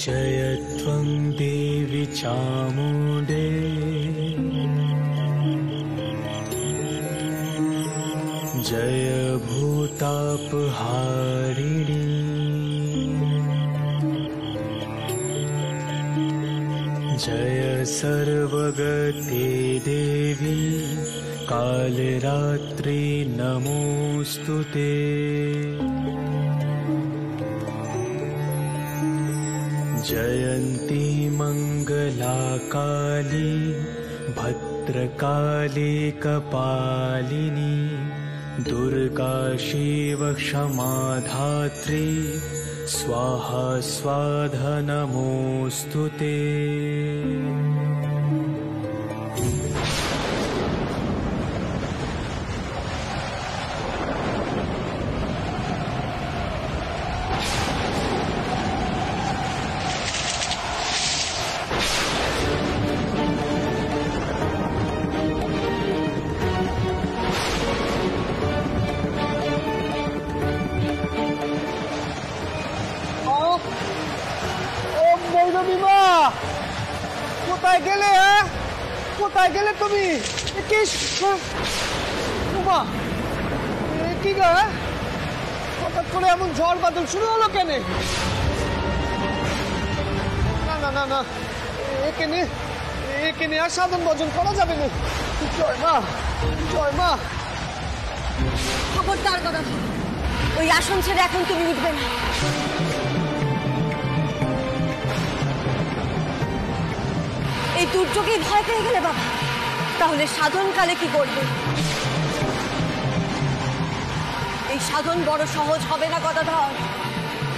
जयत्वं देवी चामुण्डे जय भूतापहारिणी जय सर्वगते देवी कालरात्रि नमोस्तुते जयन्ती मंगला काली भद्रकाली कपालिनी दुर्गा शिव क्षमा धात्री स्वाहा स्वाधा नमोस्तुते। কোথায় গেলে কোথায় গেলে তুমি? কি গা হঠাৎ করে এমন ঝড় বাদল শুরু হলো কেন? না না না না এখানে আর সাধন ভজন করা যাবে না। জয় মা জয় মা। খবরদার কথা ওই আসন ছেড়ে এখন তুমি উঠবে না। এই দুর্যোগে ভয় পেয়ে গেলে বাবা, তাহলে সাধনকালে কি করবে? এই সাধন বড় সহজ হবে না গদাধর,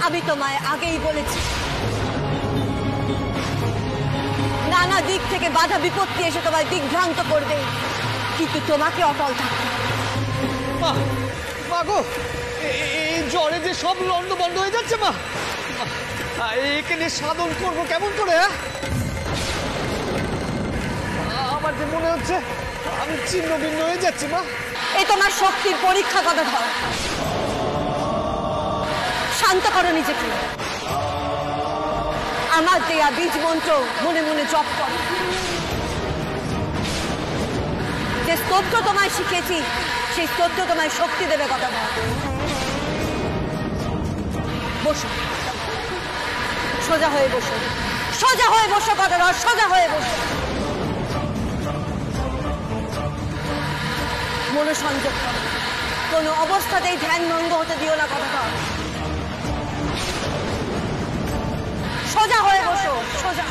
আমি তোমায় আগেই বলেছি। নানা দিক থেকে বাধা বিপত্তি এসে তোমায় দিগ্ভ্রান্ত করবে, কিন্তু তোমাকে অটল থাকতে হবে। মা গো, এই জ্বরে যে সব লন্ড বন্ধ হয়ে যাচ্ছে মা, এখানে সাধন করবো কেমন করে? আমার যে মনে হচ্ছে আমি ছিন্ন ভিন্ন হয়ে যাচ্ছি মা। এই তোমার শক্তির পরীক্ষা গদাধর, শান্ত করো নিজেকে। আমার দেয়া বীজ মন্ত্র মনে মনে জপ করো। যে স্তোত্র তোমায় শিখেছি সেই স্তোত্র তোমায় শক্তি দেবে গদাধর। বসো, সোজা হয়ে বসো, সোজা হয়ে বসো গদাধর, সোজা হয়ে বসো। মনোসংযোগ করো, কোনো অবস্থাতেই ধ্যান ভঙ্গ হতে দিও না গদাধর। সোজা হয়ে বসো, সোজা।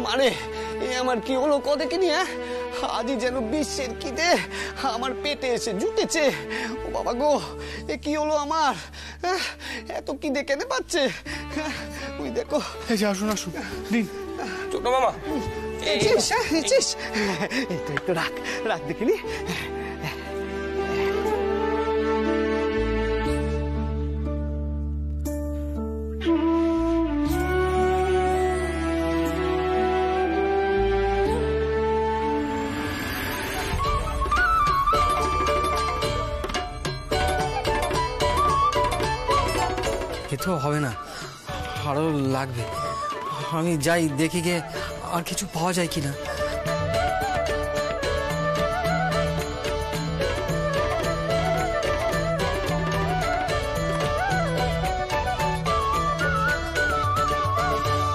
মানে আমার কি হলো কদেকে নিয়ে? আজই যেন বিশ্বের খিদে আমার পেটে এসে জুটেছে। ও বাবা গো, এ কি হলো আমার? এত খিদে কেন পাচ্ছে? ওই দেখো। এই যে আসুন আসুন দিন। ছোট মামা একটু রাখ রাখ দেখিনি। খেতেও হবে না, আরো লাগবে। আমি যাই দেখি গিয়ে আর কিছু পাওয়া যায় কিনা।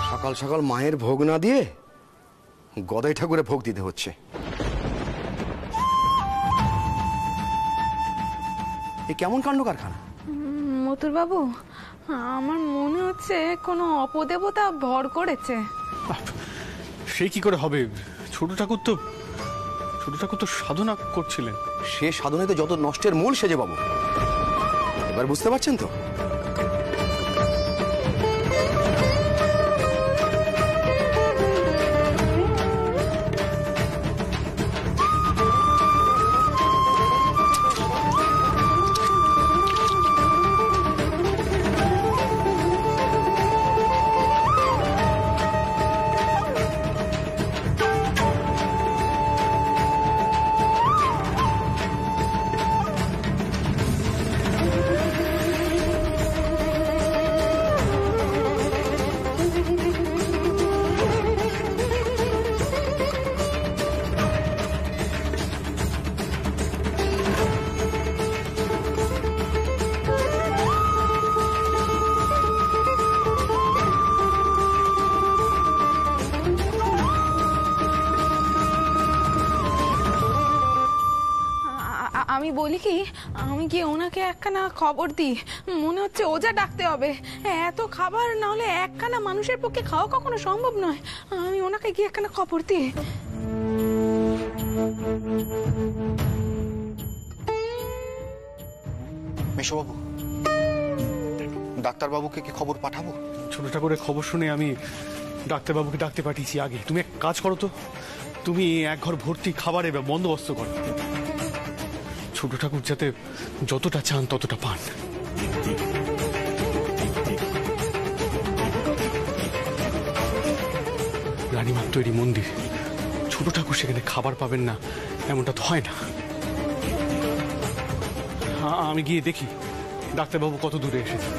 সকাল সকাল মায়ের ভোগ না দিয়ে গদাই ঠাকুরে ভোগ দিতে হচ্ছে। এ কেমন কাণ্ড কারখানা? মতুর বাবু, আমার মনে হচ্ছে কোনো অপদেবতা ভর করেছে। সে কি করে হবে? ছোট ঠাকুর তো সাধনা করছিলেন। সে সাধনাতে যত নষ্টের মূল সেজে বাবু। এবার বুঝতে পারছেন তো? আমি বলি কি, আমি কি ওনাকে একখানা খবর দিই? মনে হচ্ছে ওজা ডাকতে হবে। এত খাবার না হলে একখানা মানুষের পক্ষে খাওয়া কখনো সম্ভব নয়। আমি ওনাকে গিয়ে একখানা খবর দিই। মেশোবাবু, ডাক্তারবাবুকে কি খবর পাঠাবো? ছোট ঠাকুরের খবর শুনে আমি ডাক্তারবাবুকে ডাকতে পাঠিয়েছি আগে। তুমি এক কাজ করো তো, তুমি এক ঘর ভর্তি খাবারের বন্দোবস্ত করো। ছোট ঠাকুর যাতে যতটা চান ততটা পান। রানীমার তৈরি মন্দির, ছোট ঠাকুর সেখানে খাবার পাবেন না এমনটা তো হয় না। আমি গিয়ে দেখি ডাক্তারবাবু কত দূরে এসেছে।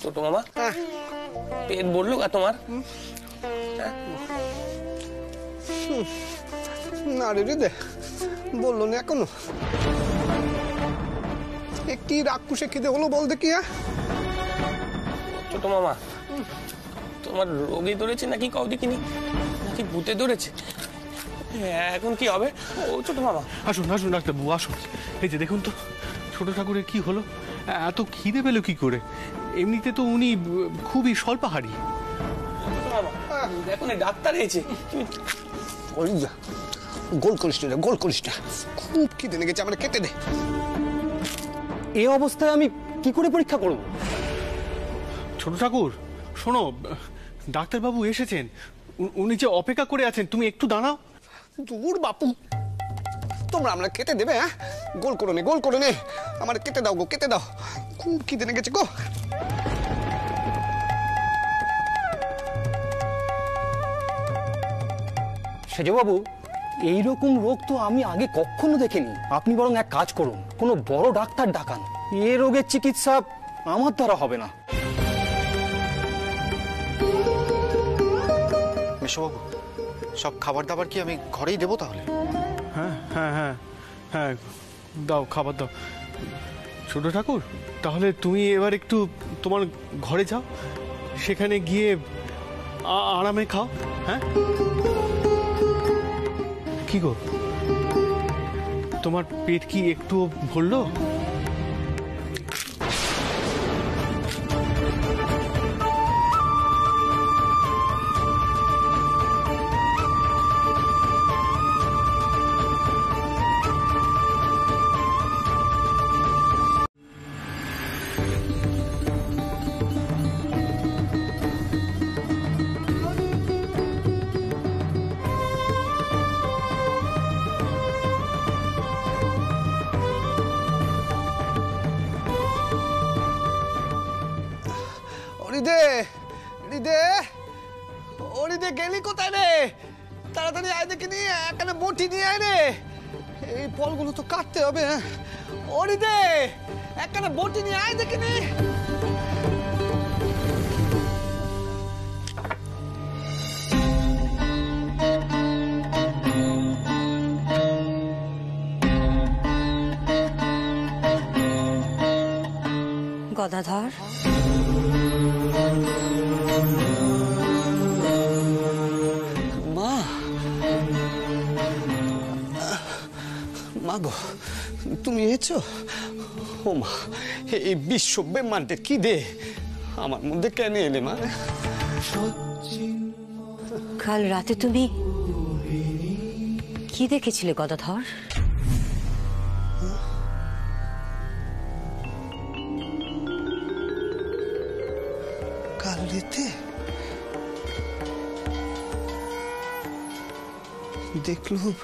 ছোট মামা, পেট ভরলো কা তোমার? না রে রে, বললো না এখনো। কি রাক্ষসে খিদে হলো বল দেখি। ছোট মামা, তোমার রোগে ধরেছে নাকি কাউ দেখিনি, নাকি ভূতে ধরেছে? এখন কি হবে ও ছোট মামা? আসুন আসুন ডাক্তারবাবু আসুন। এই যে দেখুন তো ছোট ঠাকুরের কি হলো, এত খিদে পেল কি করে? এমনিতে তো উনি খুবই স্বল্পাহারী। দেখুন ডাক্তার এসেছে। গোল করিস না, গোল করিস না, খুব খিদে লেগেছে, আমার খেতে দে। এই অবস্থায় আমি কি করে পরীক্ষা করব? ছোট ঠাকুর শোনো, ডাক্তারবাবু এসেছেন, উনি যে অপেক্ষা করে আছেন, তুমি একটু দাঁড়াও। দূর বাপু, তোমরা আমরা খেতে দেবে? হ্যাঁ, গোল করে নে, গোল করে নে, আমার খেতে দাও গো, খেতে দাও, খুব খিদে লেগেছে গো। সেজবাবু, এইরকম রোগ তো আমি আগে কখনো দেখিনি। আপনি বরং এক কাজ করুন, কোনো বড় ডাক্তার ডাকান। এ রোগের চিকিৎসা আমার দ্বারা হবে না। মেশোবাবু, সব খাবার দাবার কি আমি ঘরেই দেবো তাহলে? হ্যাঁ হ্যাঁ হ্যাঁ হ্যাঁ, দাও খাবার দাও। ছোট ঠাকুর, তাহলে তুমি এবার একটু তোমার ঘরে যাও, সেখানে গিয়ে আরামে খাও। হ্যাঁ, কি গো, তোমার পেট কি একটু ভরলো? গেলি কোথায় রে? তাড়াতাড়ি আয় দেখে নিয়ে এখানে বটি নিয়ে আয় রে। এই ফলগুলো তো কাটতে হবে। হ্যাঁ অরিদে একখানা বটি নিয়ে আয় দেখিনি। গদাধর, মা, মা গো তুমি এসেছো? ও মা, এই বিশ্ব ব্রহ্মাণ্ডের কি দে আমার মধ্যে কেন এলে মা? কাল রাতে তুমি কি দেখেছিলে গদাধর? কাল রাতে দেখলুম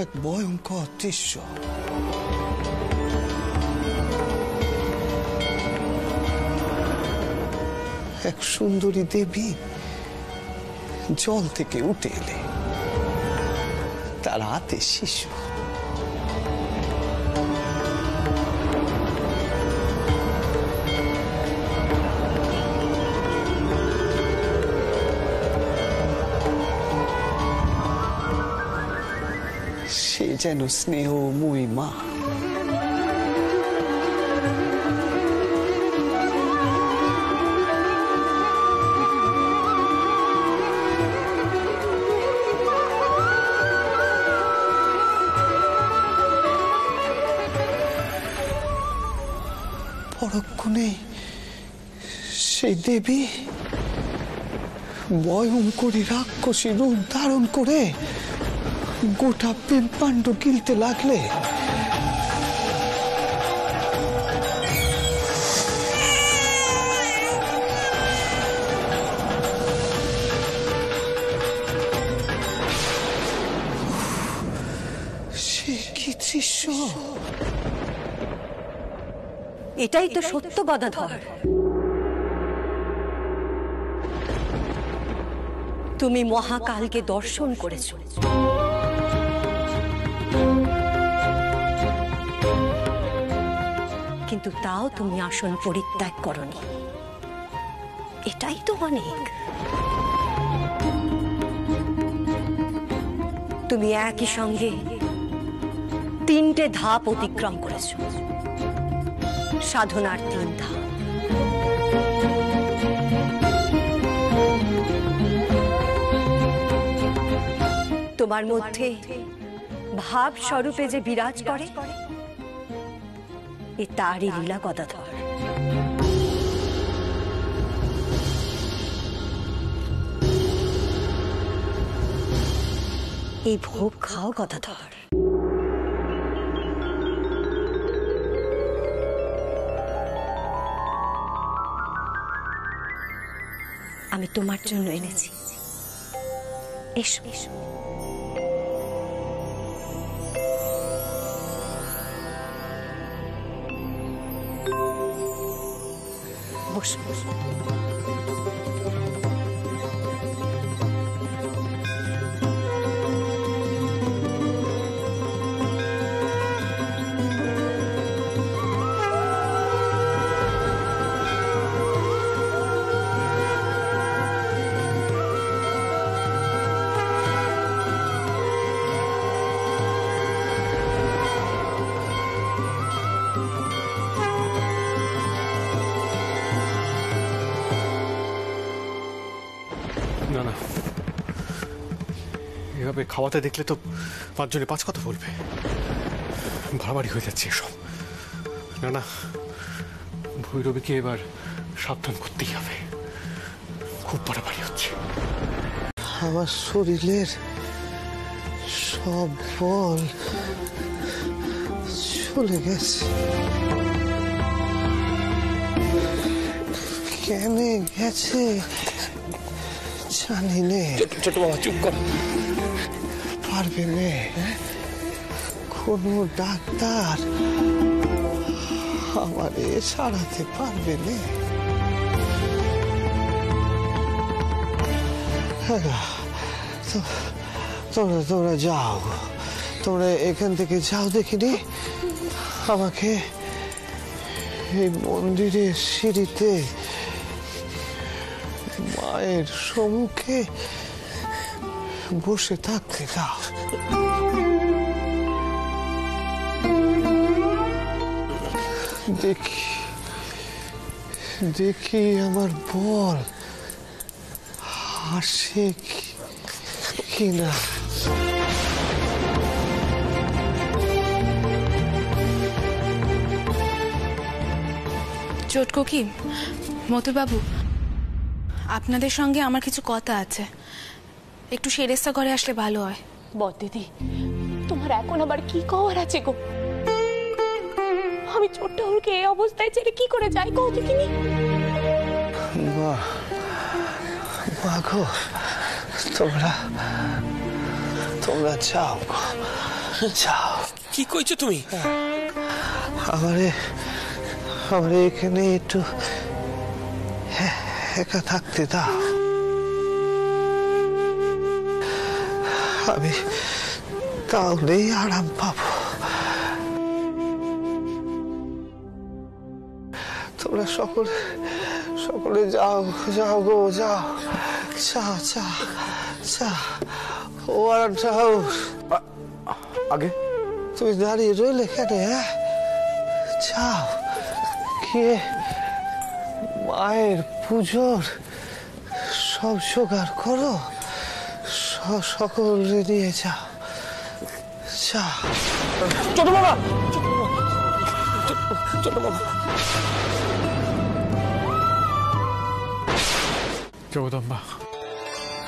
এক ভয়ঙ্কর দৃশ্য। এক সুন্দরী দেবী জল থেকে উঠে এলে, তার হাতে শিশু। সে যেন স্নেহময়ী মা। পরক্ষণে সেই দেবী ভয়ঙ্করী রাক্ষসী রূপ ধারণ করে গোটা ব্রহ্মাণ্ড গিলতে লাগলে। সে কি দৃশ্য! এটাই তো সত্য গদাধর। তুমি মহাকালকে দর্শন করেছো, কিন্তু তাও তুমি আসন পরিত্যাগ করনি। এটাই তো অনেক। তুমি একই সঙ্গে 3টে ধাপ অতিক্রম করেছো, সাধনার 3 ধাপ। তোমার মধ্যে ভাব স্বরূপে যে বিরাজ করে, এ তারই লীলা গদাধর। এই ভোগ খাও গদাধর। আমি তোমার জন্য এনেছি, এসো এসো। বসো বসো। না না, এভাবে খাওয়াতে দেখলে তো 5 জনে 5 কথা বলবে। বাড়াবাড়ি হয়ে যাচ্ছে এসব। না না, ভৈরবীকে এবার সাবধান করতেই হবে। খুব বাড়াবাড়ি হচ্ছে। আমার শরীরের সব বল চলে গেছে। কেন গেছে জানি নে। ছোট বাবা চুপ কর। পারবে নে কোনো ডাক্তার আমারে সারাতে পারবে নে। তোমরা যাও, তোমরা এখান থেকে যাও দেখিনি, আমাকে এই মন্দিরের সিঁড়িতে মায়ের সম্মুখে বসে থাকতে দাও। দেখি দেখি আমার বল হাসে কিনা। চটকো কি মতুবাবু, আপনাদের সঙ্গে আমার কিছু কথা আছে, একটু সেরেস্তা ঘরে আসলে ভালো হয়। বদ দিদি, তোমার এখন আবার কি কওয়ার আছে গো? আমি ছোট্ট হুলকে এই অবস্থায় ছেড়ে কি করে যাই কও দেখিনি? মা গো, তোমরা যাও যাও। কি কইছো তুমি? আমারে এখানে একটু একা থাকতে দাও, আমি তাহলেই আরাম পাবো। তোমরা সকলে যাও যাও গো, যাও যাও যাও যাও। ও আর যাও। আগে তুমি দাঁড়িয়ে রইলে কেন? যাও গিয়ে মায়ের পুজোর সব জোগাড় করো, সকলে নিয়ে যাও যাও। ছোট বাবা, ছোট বাবা। জগদম্বা,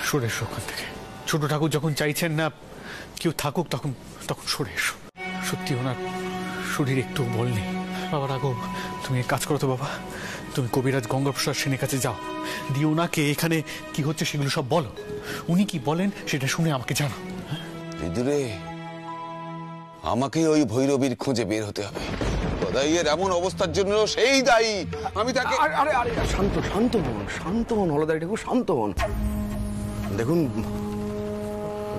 সরে এসো ওখান থেকে। ছোট ঠাকুর যখন চাইছেন না কেউ থাকুক, তখন সরে এসো। সত্যি ওনার শরীর একটু বল নেই। বাবা রাঘব, তুমি এক কাজ করো তো বাবা, তুমি কবিরাজ গঙ্গাপ্রসাদ সেনের কাছে যাও, দিয়ে ওনাকে এখানে কি হচ্ছে সেগুলো সব বলো। উনি কি বলেন সেটা শুনে আমাকে জানাও। রে, আমাকে ওই ভৈরবীর খোঁজে বের হতে হবে। গদাইয়ের এমন অবস্থার জন্য সেই দায়ী। আমি তাকে আরে শান্ত হন হলদাই ঠাকুর, শান্ত হন। দেখুন,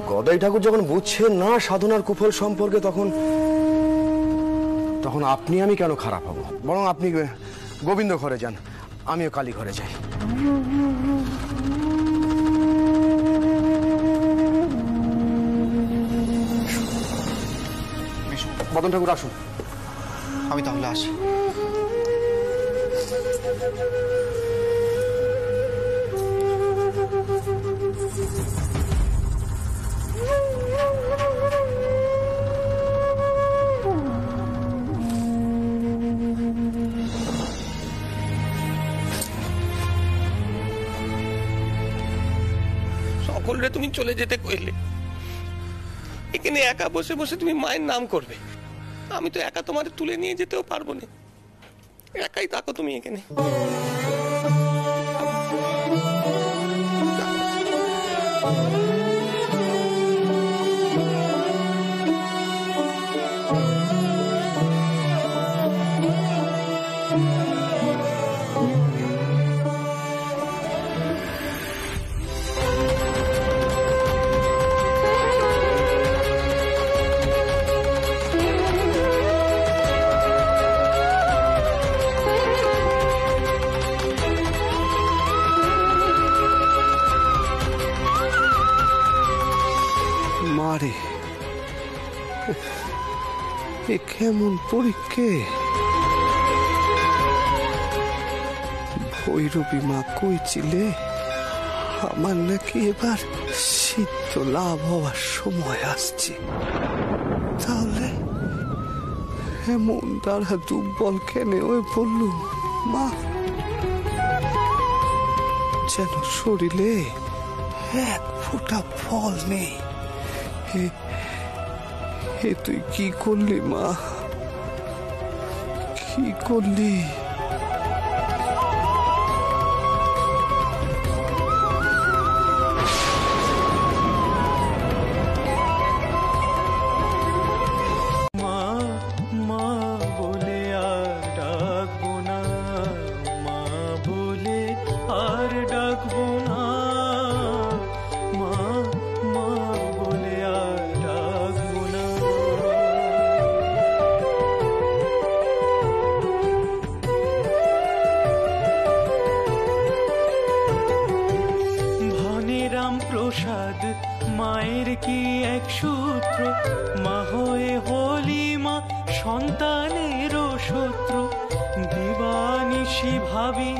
গদাই ঠাকুর যখন বুঝছেন না সাধনার কুফল সম্পর্কে, তখন আপনি আমি কেন খারাপ হব? বরং আপনি গোবিন্দ ঘরে যান, আমিও কালী ঘরে যাই। মদন ঠাকুর আসুন। আমি তাহলে আসি। সকলরে তুমি চলে যেতে কইলে, এখানে একা বসে বসে তুমি মায়ের নাম করবে। আমি তো একা তোমার তুলে নিয়ে যেতেও পারবো না, একাই থাকো তুমি এখানে। মারে, এ কেমন পরীক্ষে? ভৈরবী মা কইছিলে আমার নাকি এবার সিদ্ধ লাভ হওয়ার সময় আসছে। তাহলে এমন দ্বারা দুর্বল কেন ওই বললুম মা? যেন শরীরে এক ফোঁটা ফল নেই। এ তুই কি করলি মা, কি করলি? মা মা বলে আর ডাকবো না, মা বলে আর ডাকবো না, মা মা বলে আর ডাকবো না। পুত্র, মা হয়ে হলি মা সন্তানেরও শত্রু। দিবানিশি ভাবি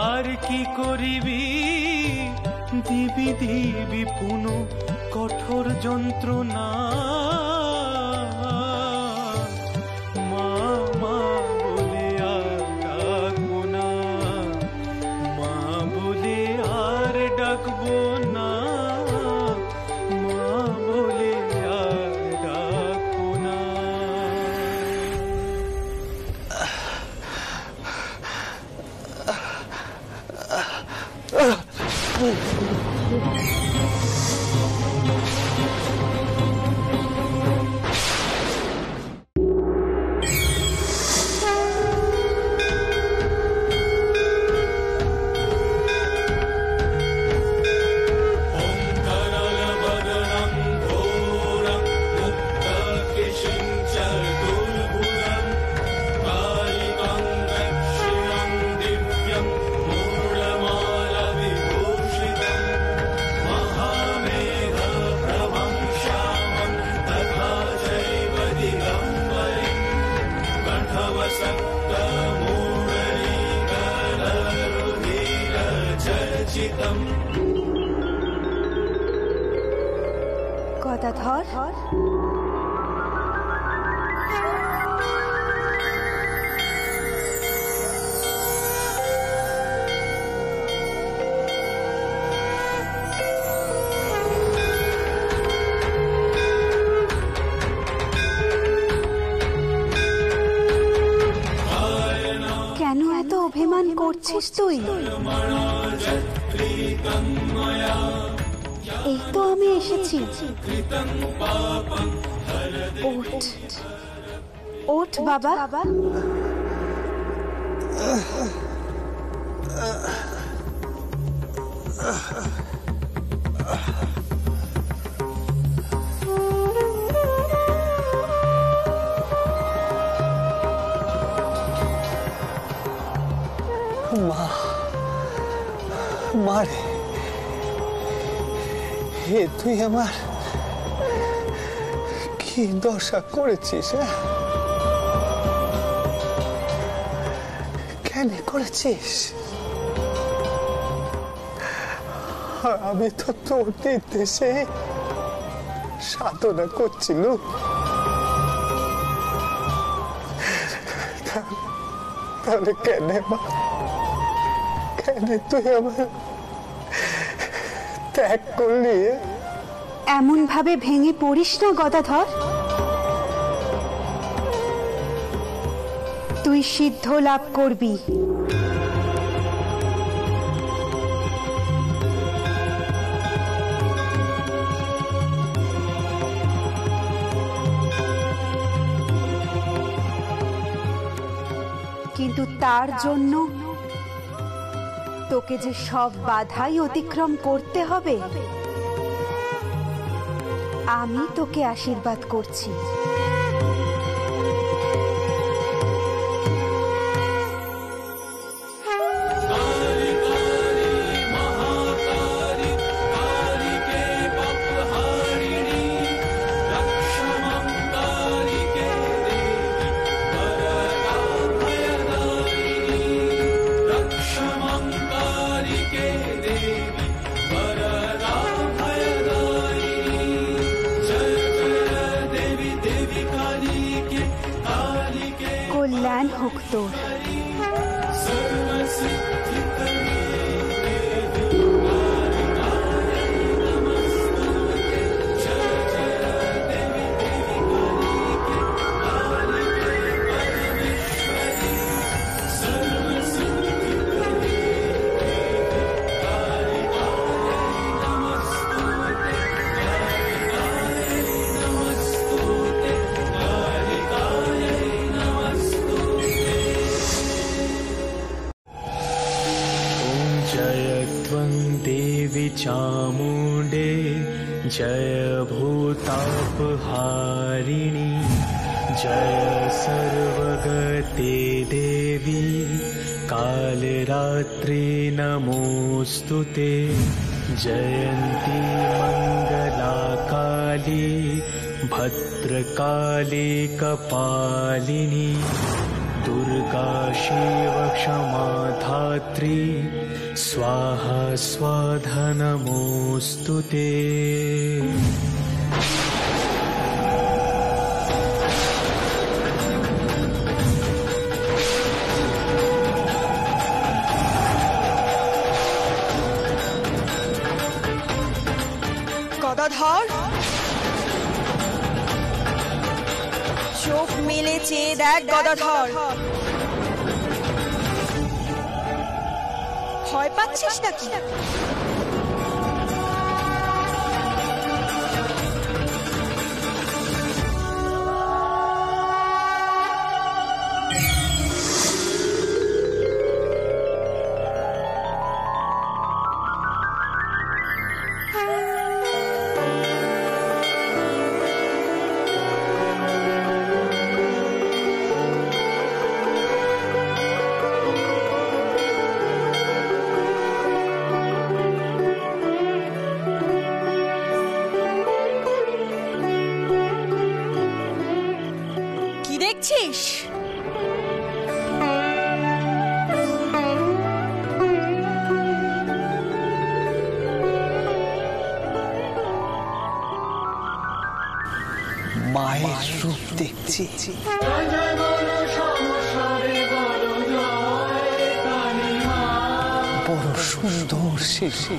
আর কি করিবি, দিবি দিবি পুন কঠোর যন্ত্রণা। মা মা বলে আর ডাকবো না, মা বলে আর ডাকবো না, মা বলে আর ডাকবো না। গদাধর, কেন এত অভিমান করছিস তুই? এই তো আমি এসেছি। ওঠ ওঠ বাবা। মা, মারে হে, তুই আমার কি দশা করেছিস? কেন করেছিস? আমি তো তোর নির্দেশে সাধনা করছিল, তাহলে কেন মা, কেন তুই আমার ত্যাগ করলি? এমন ভাবে ভেঙে পড়িস না গদাধর। তুই সিদ্ধ লাভ করবি। কিন্তু তার জন্য তোকে যে সব বাধাই অতিক্রম করতে হবে। আমি তোকে আশীর্বাদ করছি। কল্যাণ হোক তোর। देवी चामुंडे जय भूतापहारिणी जय सर्वगते देवी कालरात्रि नमोस्तुते जयन्ती मंगला काली भद्रकाली कपालिनी दुर्गा शिव क्षमा धात्री स्वाहा स्वाधा नमोस्तुते। গদাধর, চোখ মেলে চেয়ে দেখ গদাধর। ভয় পাচ্ছিস নাকি? দেখছিস? মায়ের রূপ দেখছি। বড় সুন্দর শিশু।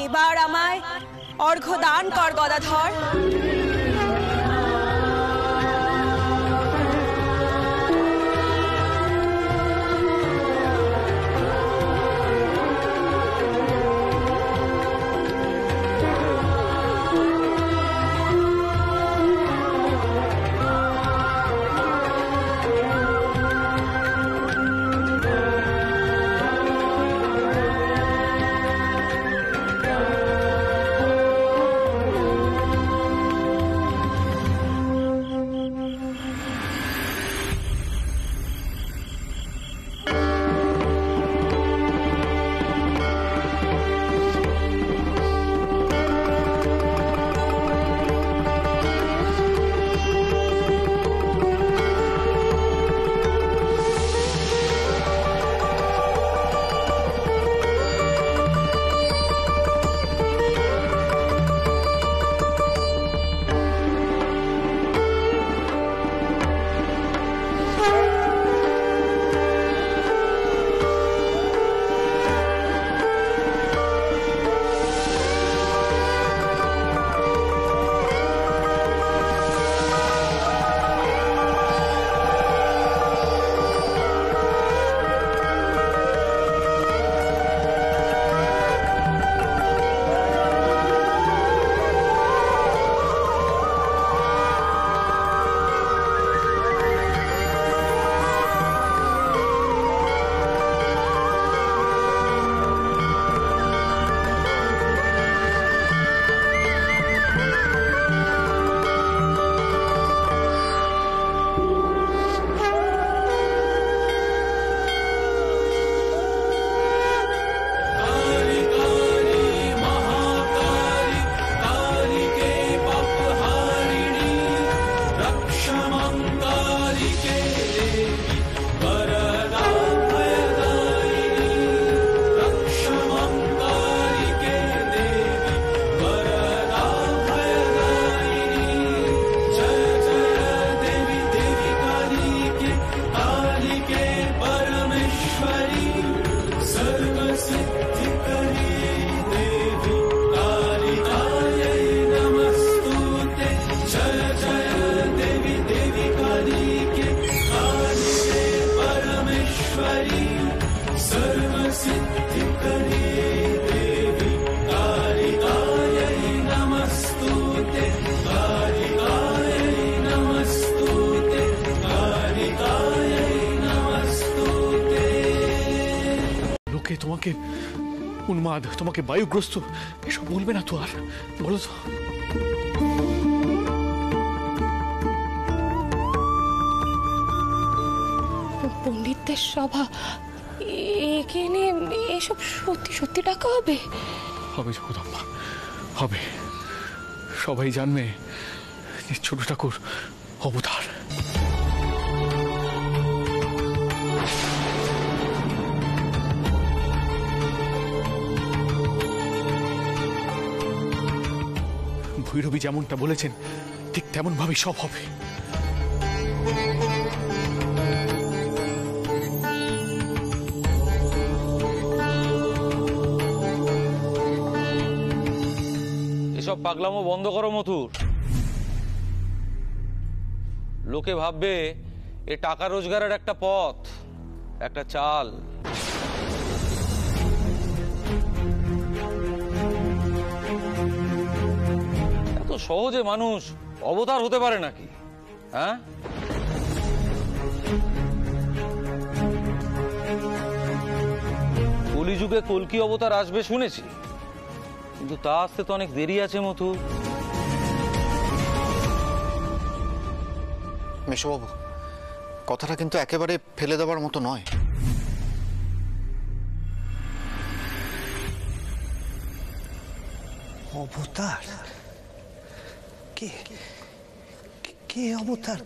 এবার আমায় অর্ঘ্য দান কর গদাধর। তোমাকে উন্মাদ, তোমাকে বায়ুগ্রস্ত, এসব বলবে না তো আর, বলো তো। পণ্ডিতদের সভা, এখানে এসব সত্যি সত্যি ডাকা হবে? হবে জগদম্বা, হবে। সবাই জানবে যে ছোট ঠাকুর অবতার। ভৈরবী যেমনটা বলেছেন ঠিক তেমন ভাবে সব হবে। এসব পাগলামো বন্ধ করো মথুর। লোকে ভাববে এ টাকা রোজগারের একটা পথ, একটা চাল। এত সহজে মানুষ অবতার হতে পারে নাকি? হ্যাঁ, কলিযুগে কল্কি অবতার আসবে শুনেছি, কিন্তু তা আসতে তো অনেক দেরি আছে মথু। মেশোবাবু, কথাটা কিন্তু একেবারে ফেলে দেওয়ার মতো নয়। অবতার? কে কে অবতার?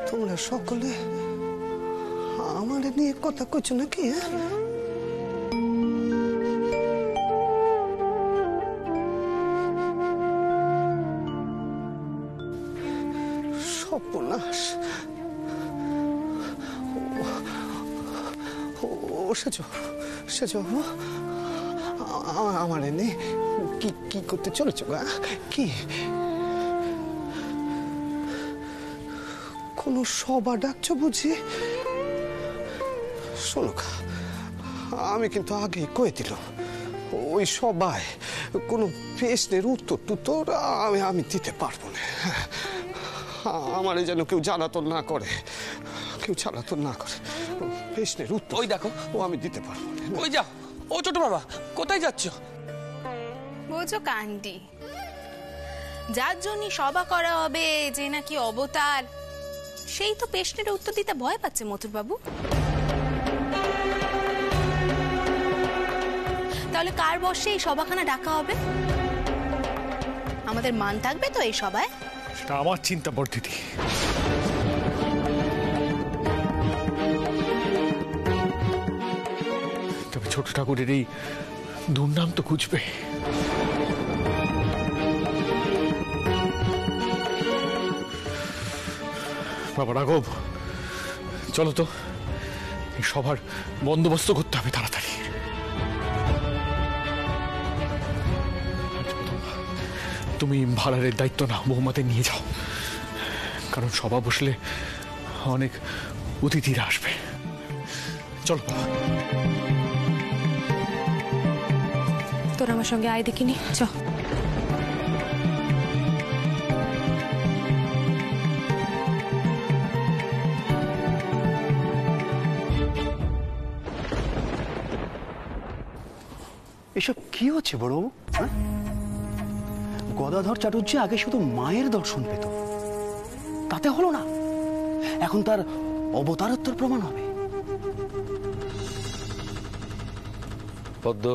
তোমরা সকলে আমার নিয়ে কথা কইছো নাকি? সর্বনাশ! সেজ আমার এনে কি করতে চলেছ? কি কোনো সভা ডাকছ বুঝি? শোনো, আমি কিন্তু আগে কয়ে দিল, ওই সবাই কোনো প্রশ্নের উত্তর আমি দিতে পারবো না। আমারে যেন কেউ জ্বালাতন না করে, প্রশ্নের উত্তর ওই দেখো, ও আমি দিতে পারবো না। ওই যাও, ও ছোট বাবা, কোথায় যাচ্ছ? বোঝো কান্ডি, যার জন্য সভা করা হবে, যে নাকি অবতার, সেই তো প্রশ্নের উত্তর দিতে ভয় পাচ্ছে মথুর বাবু। তাহলে কার বসে এই সভাখানা ডাকা হবে? আমাদের মান থাকবে তো এই সভায়? সেটা আমার চিন্তা বর্ধিতি। তবে ছোট ঠাকুরের এই দুর্নাম তো খুঁজবে। বাবা রাঘব, চলো তো, এই সভার বন্দোবস্ত করতে হবে তাড়াতাড়ি। তুমি ভাড়ারের দায়িত্ব নাও, বৌমাদের নিয়ে যাও, কারণ সভা বসলে অনেক অতিথিরা আসবে। চলো তোর আমার সঙ্গে আয় দেখিনি, চ। এসব কি হচ্ছে বড়? গদাধর চাটুর্যে আগে শুধু মায়ের দর্শন পেত, তাতে হলো না, এখন তার অবতারত্বর প্রমাণ হবে। পদ্ম,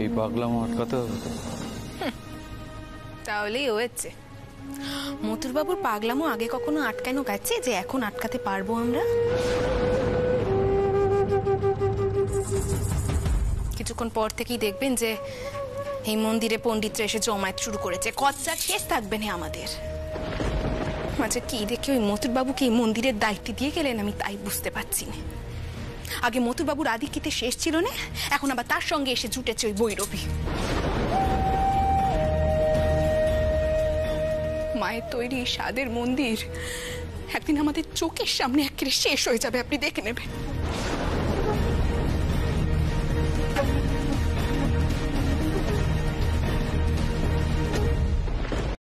এই পাগলামো আটকাতে হবে। তাহলেই হয়েছে। মথুরবাবুর পাগলামো আগে কখনো আটকানো গেছে যে এখন আটকাতে পারবো আমরা? কিছুক্ষণ পর থেকেই দেখবেন যে এই মন্দিরে পণ্ডিতরা এসে জমায়েত শুরু করেছে। কচ্চার কেস থাকবে না আমাদের। আচ্ছা, কি দেখে ওই মথুরবাবুকে এই মন্দিরের দায়িত্ব দিয়ে গেলেন আমি তাই বুঝতে পারছি না। আগে মথুরবাবুর আধিক্যতে শেষ ছিল না, এখন আবার তার সঙ্গে এসে জুটেছে ওই ভৈরবী। মায়ের তৈরি স্বাদের মন্দির একদিন আমাদের চোখের সামনে একেবারে শেষ হয়ে যাবে, আপনি দেখে নেবেন।